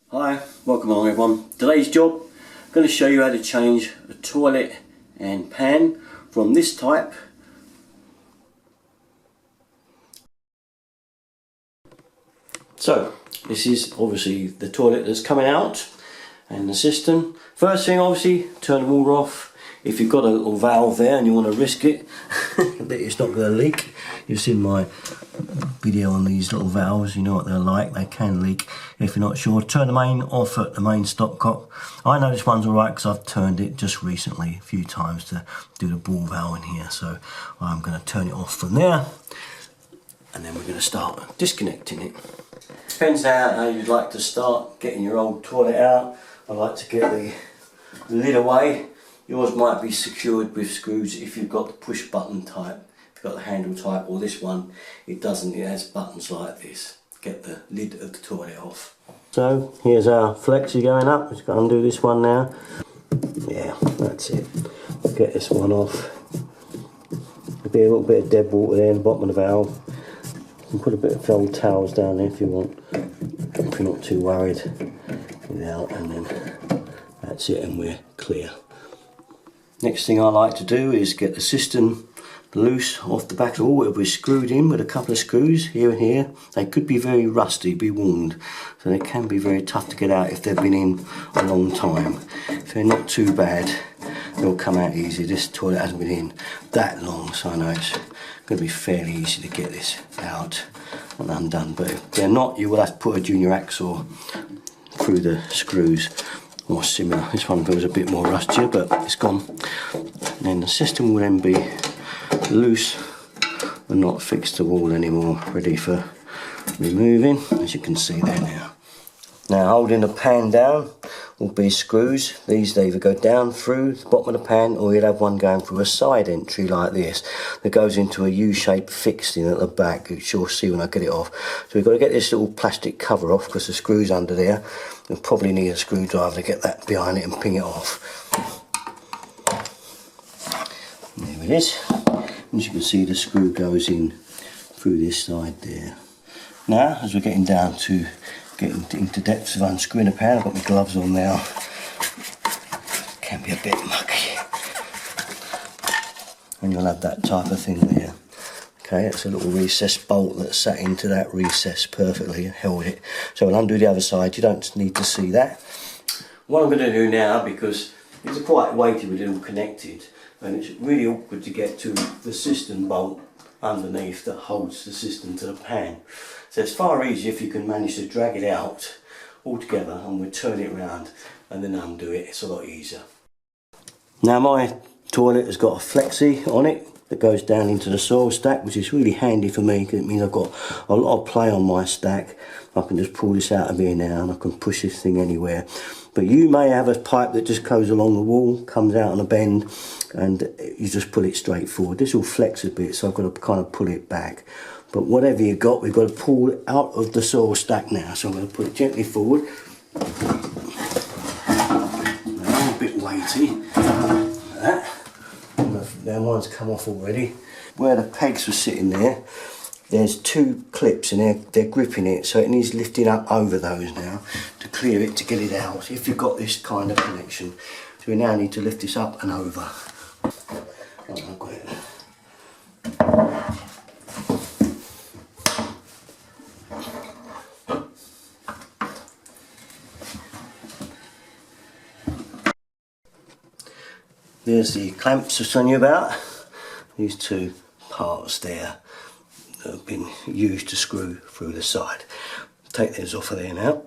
Hi, welcome along everyone. Today's job, I'm going to show you how to change a toilet and pan from this type So this is obviously the toilet that's coming out and the cistern. First thing, obviously turn the water off. If you've got a little valve there and you want to risk it that it's not going to leak, you've seen my video on these little valves, you know what they're like, they can leak. If you're not sure, turn the main off at the main stopcock. I know this one's alright because I've turned it just recently a few times to do the ball valve in here, so I'm going to turn it off from there and then we're going to start disconnecting it. Depends how you'd like to start getting your old toilet out. I like to get the lid away. Yours might be secured with screws if you've got the push button type. If you've got the handle type, or this one, it doesn't, it has buttons like this. Get the lid of the toilet off. So here's our flexi going up. Just got to undo this one now. Yeah, that's it. Get this one off. There'll be a little bit of dead water there in the bottom of the valve. You can put a bit of old towels down there if you want, if you're not too worried. Without, and then that's it, and we're clear. Next thing I like to do is get the cistern loose off the back of the wall. It was screwed in with a couple of screws here and here. They could be very rusty, be warned, so they can be very tough to get out if they've been in a long time. If they're not too bad, they'll come out easy. This toilet hasn't been in that long, so I know it's going to be fairly easy to get this out and undone. But if they're not, you will have to put a junior hacksaw through the screws or similar. This one feels a bit more rustier, but it's gone. And then the system will then be loose and not fixed to the wall anymore, ready for removing, as you can see there now. Now holding the pan down will be screws. These either go down through the bottom of the pan, or you'll have one going through a side entry like this that goes into a U-shaped fixing at the back, which you'll see when I get it off. So we've got to get this little plastic cover off because the screw's under there. You'll probably need a screwdriver to get that behind it and ping it off. There it is. As you can see, the screw goes in through this side there. Now, as we're getting down to getting into depths of unscrewing a pan, I've got my gloves on now. Can be a bit mucky. And you'll have that type of thing there. Okay, it's a little recessed bolt that sat into that recess perfectly and held it. So we'll undo the other side, you don't need to see that. What I'm going to do now, because it's quite weighty with it all connected, and it's really awkward to get to the cistern bolt underneath that holds the cistern to the pan. So it's far easier if you can manage to drag it out all together, and we'll turn it around and then undo it. It's a lot easier. Now my toilet has got a flexi on it that goes down into the soil stack, which is really handy for me because it means I've got a lot of play on my stack. I can just pull this out of here now and I can push this thing anywhere. But you may have a pipe that just goes along the wall, comes out on a bend, and you just pull it straight forward. This will flex a bit, so I've got to kind of pull it back. But whatever you've got, we've got to pull it out of the soil stack now. So I'm going to put it gently forward. Now, a bit weighty, like that. Now mine's come off already. Where the pegs were sitting there, there's two clips and they're gripping it, so it needs lifting up over those now to clear it, to get it out, if you've got this kind of connection. So we now need to lift this up and over. Right, I've got it. There's the clamps I was telling you about. These two parts there that have been used to screw through the side. Take those off of there now.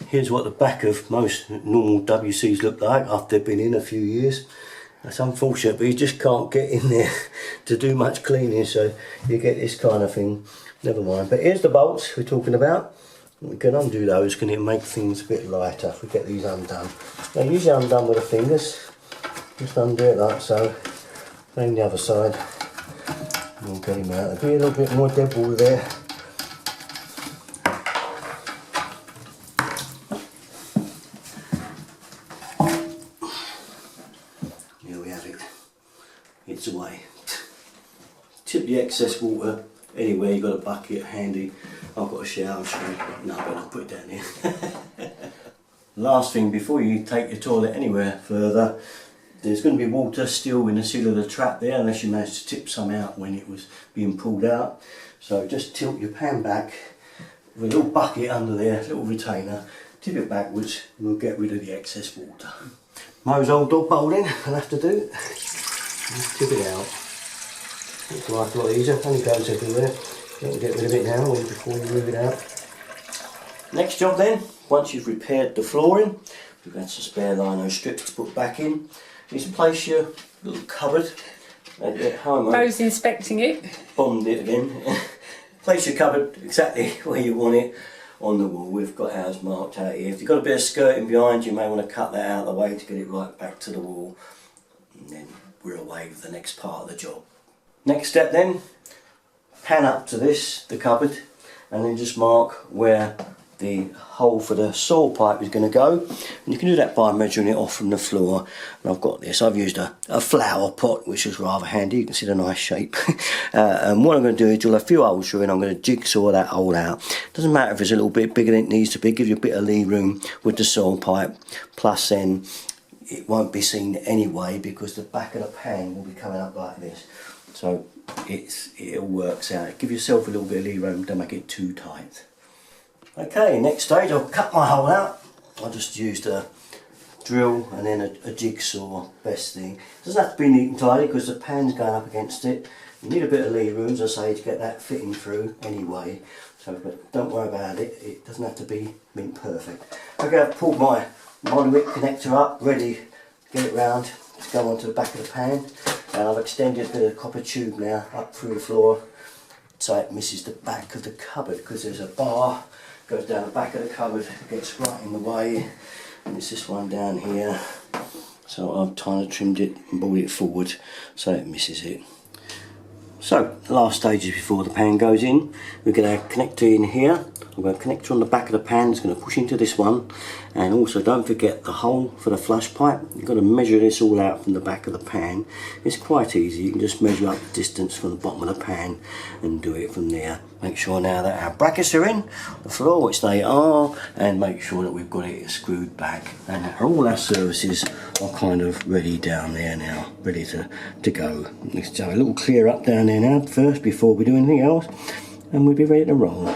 Here's what the back of most normal WCs look like after they've been in a few years. That's unfortunate, but you just can't get in there to do much cleaning, so you get this kind of thing. Never mind. But here's the bolts we're talking about. We can undo those, can it make things a bit lighter if we get these undone. Now usually undone with the fingers. Just undo it like so. Then the other side. We'll get him out. There'll be a little bit more dead water there. Here we have it. It's away. Tip the excess water anywhere. You've got a bucket handy I've got a shower screen. No, I better put it down here. Last thing, before you take your toilet anywhere further, there's going to be water still in the seal of the trap there, unless you managed to tip some out when it was being pulled out. So just tilt your pan back with a little bucket under there, little retainer, tip it backwards, and we'll get rid of the excess water. Mo's old dog bowl then, I'll have to do. Tip it out. Makes life a lot easier, only goes everywhere. You can get rid of it now before you move it out. Next job then, once you've repaired the flooring, we've got some spare lino strips to put back in, is place your little cupboard at home. Mo's inspecting it. Bombed it again. Place your cupboard exactly where you want it on the wall. We've got ours marked out here. If you've got a bit of skirting behind, you may want to cut that out of the way to get it right back to the wall. And then we're away with the next part of the job. Next step then, pan up to the cupboard, and then just mark where the hole for the soil pipe is going to go. And you can do that by measuring it off from the floor. And I've got this, I've used a flower pot, which is rather handy. You can see the nice shape. And what I'm going to do is drill a few holes through, and I'm going to jigsaw that hole out. Doesn't matter if it's a little bit bigger than it needs to be, give you a bit of lee room with the soil pipe. Plus then it won't be seen anyway, because the back of the pan will be coming up like this. So it all works out. Give yourself a little bit of lee room, don't make it too tight. Okay, next stage, I'll cut my hole out. I just used a drill and then a jigsaw, best thing. It doesn't have to be neat and tidy because the pan's going up against it. You need a bit of lee room, as I say, to get that fitting through anyway. So, but don't worry about it, it doesn't have to be mint perfect. Okay, I've pulled my monowick connector up, ready to get it round to go onto the back of the pan. And I've extended the copper tube now up through the floor so it misses the back of the cupboard, because there's a bar goes down the back of the cupboard, gets right in the way, and it's this one down here. So I've kind of trimmed it and brought it forward so it misses it. So the last stages before the pan goes in, we're going to connect it in here. I've got a connector on the back of the pan, it's going to push into this one, and also don't forget the hole for the flush pipe. You've got to measure this all out from the back of the pan. It's quite easy, you can just measure up the distance from the bottom of the pan and do it from there. Make sure now that our brackets are in the floor, which they are, and make sure that we've got it screwed back, and all our services are kind of ready down there now, ready to go. Let's have a little clear up down there now first before we do anything else, and we'll be ready to roll.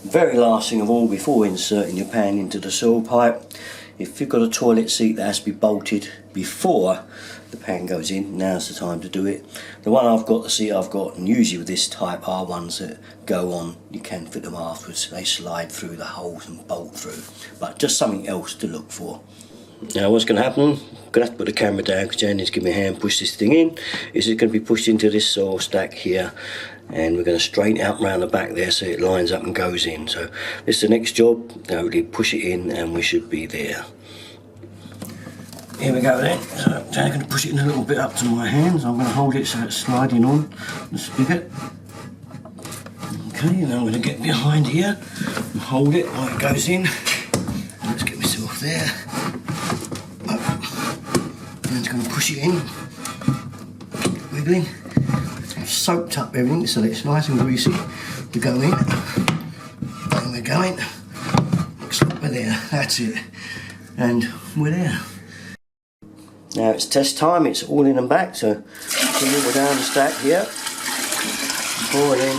Very last thing of all, before inserting your pan into the soil pipe, if you've got a toilet seat that has to be bolted before the pan goes in, now's the time to do it. The one I've got, the seat I've got, and usually with this type are ones that go on, you can fit them afterwards, they slide through the holes and bolt through, but just something else to look for. Now what's going to happen, I'm going to have to put the camera down because Jan needs to give me a hand, push this thing in, is it going to be pushed into this soil stack here, and we're going to straighten it up around the back there so it lines up and goes in. So this is the next job, now we push it in and we should be there. Here we go then, so I'm going to push it in a little bit up to my hands. I'm going to hold it so it's sliding on the spigot. Okay, now I'm going to get behind here and hold it while it goes in. Let's get myself there. And it's going to push it in, wiggling. I've soaked up everything so that it's nice and greasy to go in. And we're going. Looks like we're there, that's it. And we're there. Now it's test time, it's all in and back, so we're down the stack here. Pour it in.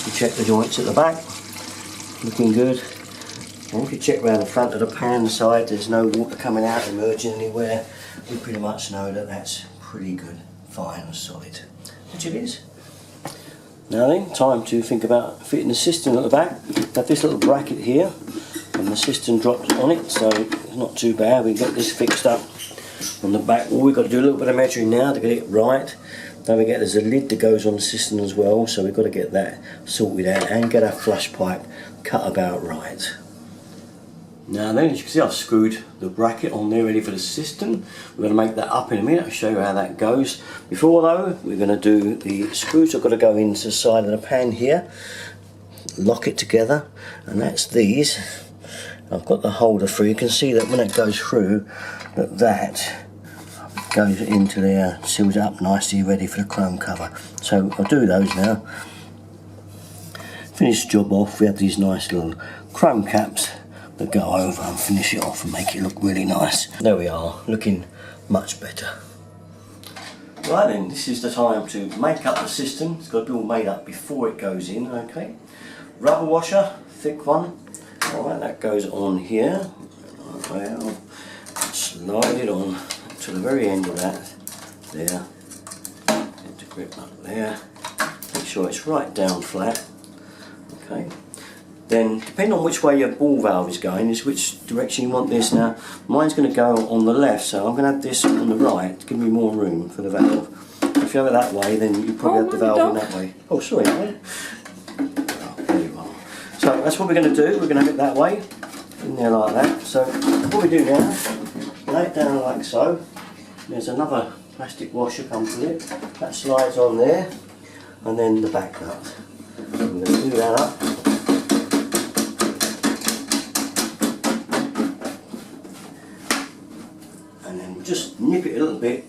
You check the joints at the back, looking good. And if you check around the front of the pan side, there's no water coming out, emerging anywhere. We pretty much know that that's pretty good, fine and solid, which it is. Now then, time to think about fitting the cistern at the back. Have this little bracket here, and the cistern drops on it, so it's not too bad. We get this fixed up on the back wall. We've got to do a little bit of measuring now to get it right. Don't forget there's a lid that goes on the cistern as well, so we've got to get that sorted out and get our flush pipe cut about right. Now then, as you can see, I've screwed the bracket on there ready for the cistern. We're going to make that up in a minute, I'll show you how that goes. Before though, we're going to do the screws. I've got to go into the side of the pan here, lock it together, and that's these. I've got the holder through. You can see that when it goes through, that goes into there, seals it up nicely, ready for the chrome cover. So I'll do those now. finish the job off, we have these nice little chrome caps that go over and finish it off and make it look really nice. There we are, looking much better. Right then, this is the time to make up the cistern. It's got to be all made up before it goes in, okay? Rubber washer, thick one. Alright, that goes on here. Well, slide it on to the very end of that. There. Get the grip up there. Make sure it's right down flat. Okay. Then, depending on which way your ball valve is going, is which direction you want this. Now, mine's going to go on the left, so I'm going to have this on the right to give me more room for the valve. If you have it that way, then you probably have the valve in that way. Oh, sorry. Oh, there you are. So that's what we're going to do. We're going to have it that way, in there like that. So what we do now, lay it down like so. There's another plastic washer comes with it. That slides on there, and then the back nut. I'm going to do that up. And then just nip it a little bit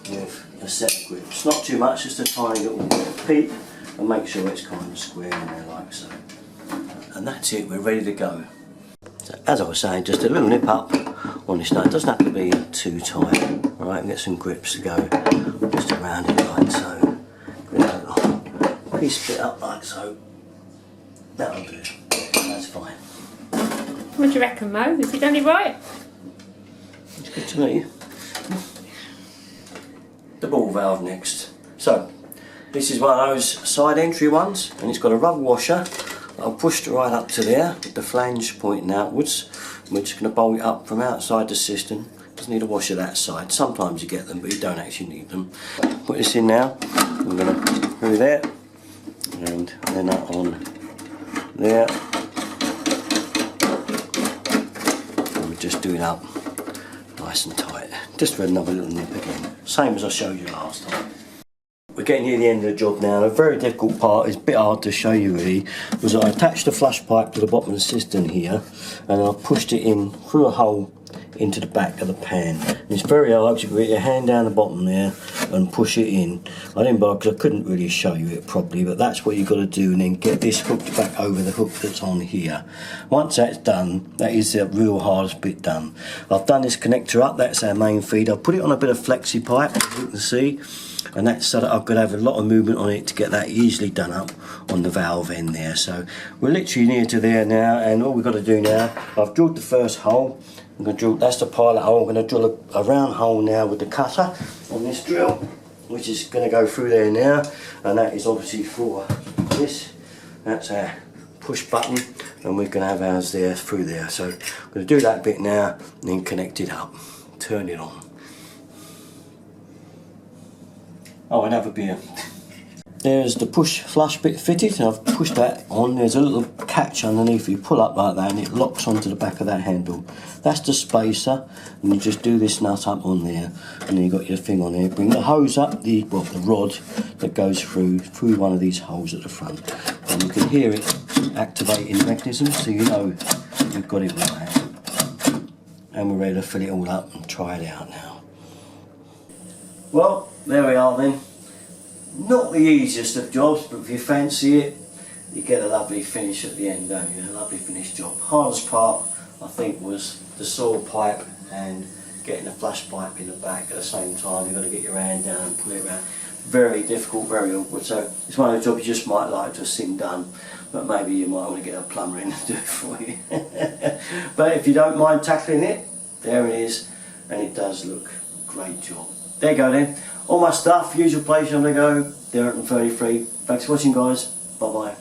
with a set of grips. Not too much, just a tiny little peep, and make sure it's kind of square in there like so. And that's it, we're ready to go. So as I was saying, just a little nip up on this nut. It doesn't have to be too tight. Alright, and get some grips to go just around it like so. Grip a little piece bit up like so. That'll do. That's fine. What do you reckon, Mo? Has he done it right? It's good to me. The ball valve next. So, this is one of those side entry ones, and it's got a rubber washer. I'll push it right up to there with the flange pointing outwards. We're just going to bolt it up from outside the cistern. Doesn't need a washer that side. Sometimes you get them, but you don't actually need them. Put this in now. I'm going to through there, and then that on there. And we're just doing up nice and tight. Just for another little nip again. Same as I showed you last time. We're getting near the end of the job now. The very difficult part is a bit hard to show you really, was I attached the flush pipe to the bottom of the cistern here, and I pushed it in through a hole into the back of the pan. And it's very hard to get your hand down the bottom there and push it in. I didn't bother because I couldn't really show you it properly, but that's what you've got to do, and then get this hooked back over the hook that's on here. Once that's done, that is the real hardest bit done. I've done this connector up, that's our main feed. I've put it on a bit of flexi pipe, as you can see, and that's so that I've got to have a lot of movement on it to get that easily done up on the valve end there. So we're literally near to there now, and all we've got to do now, I've drilled the first hole. I'm going to drill, that's the pilot hole. I'm going to drill a round hole now with the cutter on this drill, which is going to go through there now, and that is obviously for this. That's our push button, and we're going to have ours there through there. So I'm going to do that bit now, and then connect it up, turn it on. Oh, and have a beer. There's the push flush bit fitted, and I've pushed that on. There's a little catch underneath. You pull up like that and it locks onto the back of that handle. That's the spacer, and you just do this nut up on there, and then you've got your thing on there. Bring the hose up, the rod that goes through one of these holes at the front, and you can hear it activating the mechanism, so you know you've got it right. And we're ready to fill it all up and try it out now. Well, there we are then. Not the easiest of jobs, but if you fancy it, you get a lovely finish at the end, don't you? A lovely finished job. Hardest part, I think, was the saw pipe and getting the flush pipe in the back at the same time. You've got to get your hand down and pull it around. Very difficult, very awkward. So it's one of the jobs you just might like to have seen done, but maybe you might want to get a plumber in to do it for you. But if you don't mind tackling it, there it is, and it does look a great job. There you go then. All my stuff, usual place I'm going to go, there at 33. Thanks for watching, guys. Bye bye.